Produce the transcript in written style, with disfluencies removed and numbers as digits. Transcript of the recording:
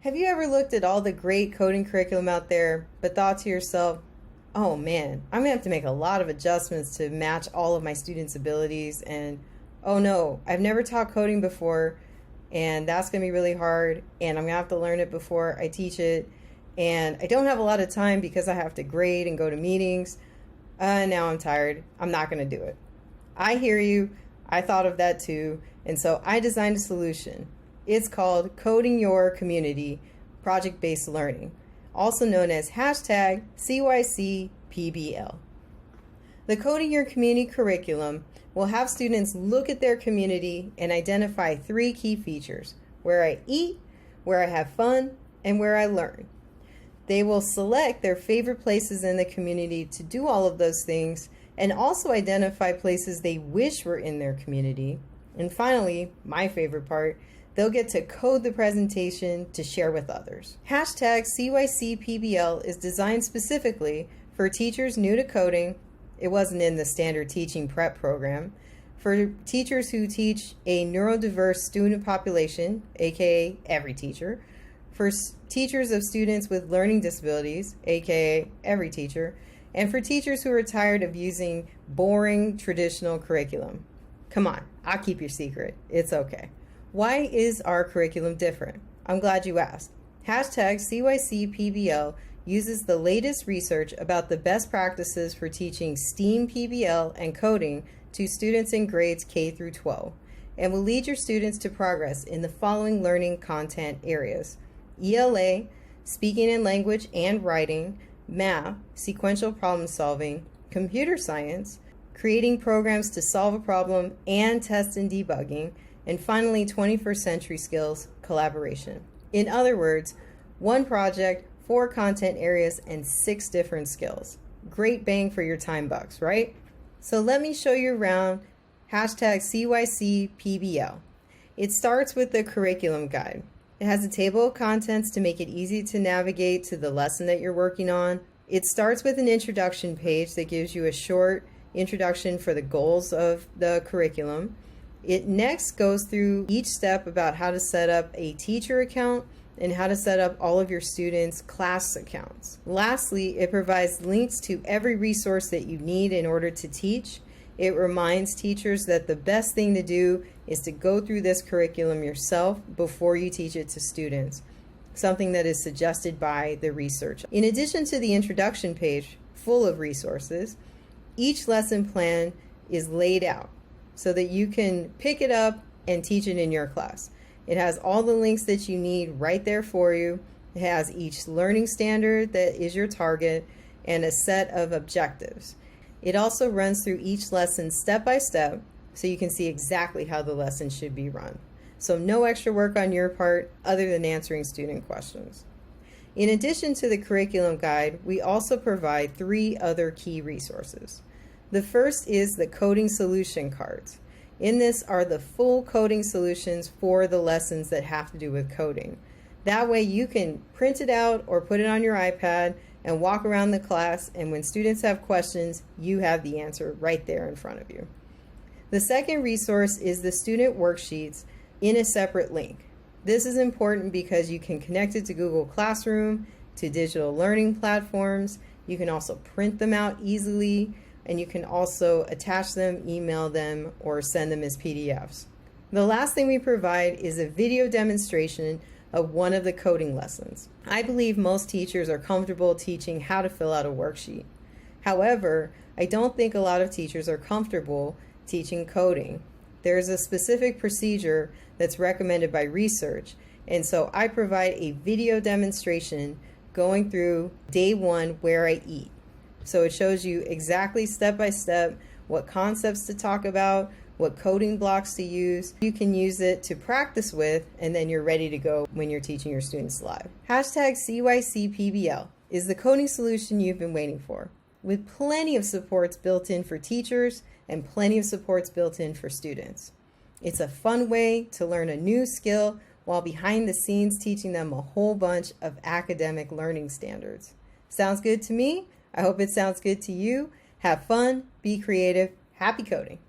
Have you ever looked at all the great coding curriculum out there, but thought to yourself, oh man, I'm going to have to make a lot of adjustments to match all of my students' abilities, and oh no, I've never taught coding before, and that's going to be really hard, and I'm going to have to learn it before I teach it, and I don't have a lot of time because I have to grade and go to meetings. Now I'm tired. I'm not going to do it. I hear you. I thought of that too, and so I designed a solution. It's called Coding Your Community Project-Based Learning, also known as hashtag CYCPBL. The Coding Your Community curriculum will have students look at their community and identify 3 key features: where I eat, where I have fun, and where I learn. They will select their favorite places in the community to do all of those things, and also identify places they wish were in their community. And finally, my favorite part, they'll get to code the presentation to share with others. Hashtag CYCPBL is designed specifically for teachers new to coding. It wasn't in the standard teaching prep program. For teachers who teach a neurodiverse student population, aka every teacher. For teachers of students with learning disabilities, aka every teacher. And for teachers who are tired of using boring traditional curriculum. Come on, I'll keep your secret. It's okay. Why is our curriculum different? I'm glad you asked. Hashtag CYCPBL uses the latest research about the best practices for teaching STEAM PBL and coding to students in grades K through 12, and will lead your students to progress in the following learning content areas: ELA, speaking and language and writing, math, sequential problem solving, computer science, creating programs to solve a problem and test and debugging, and finally 21st century skills, collaboration. In other words, 1 project, 4 content areas, and 6 different skills. Great bang for your time bucks, right? So let me show you around hashtag CYCPBL. It starts with the curriculum guide. It has a table of contents to make it easy to navigate to the lesson that you're working on. It starts with an introduction page that gives you a short introduction for the goals of the curriculum. It next goes through each step about how to set up a teacher account and how to set up all of your students' class accounts. Lastly, it provides links to every resource that you need in order to teach. It reminds teachers that the best thing to do is to go through this curriculum yourself before you teach it to students, something that is suggested by the research. In addition to the introduction page full of resources, each lesson plan is laid out so that you can pick it up and teach it in your class. It has all the links that you need right there for you. It has each learning standard that is your target and a set of objectives. It also runs through each lesson step by step so you can see exactly how the lesson should be run. So no extra work on your part other than answering student questions. In addition to the curriculum guide, we also provide 3 other key resources. The first is the coding solution cards. In this are the full coding solutions for the lessons that have to do with coding. That way you can print it out or put it on your iPad and walk around the class, and when students have questions, you have the answer right there in front of you. The second resource is the student worksheets in a separate link. This is important because you can connect it to Google Classroom, to digital learning platforms. You can also print them out easily, and you can also attach them, email them, or send them as PDFs. The last thing we provide is a video demonstration of one of the coding lessons. I believe most teachers are comfortable teaching how to fill out a worksheet. However, I don't think a lot of teachers are comfortable teaching coding. There's a specific procedure that's recommended by research, and so I provide a video demonstration going through day 1 where I eat. So it shows you exactly step by step what concepts to talk about, what coding blocks to use. You can use it to practice with, and then you're ready to go when you're teaching your students live. Hashtag CYCPBL is the coding solution you've been waiting for, with plenty of supports built in for teachers and plenty of supports built in for students. It's a fun way to learn a new skill while behind the scenes teaching them a whole bunch of academic learning standards. Sounds good to me? I hope it sounds good to you. Have fun, be creative, happy coding.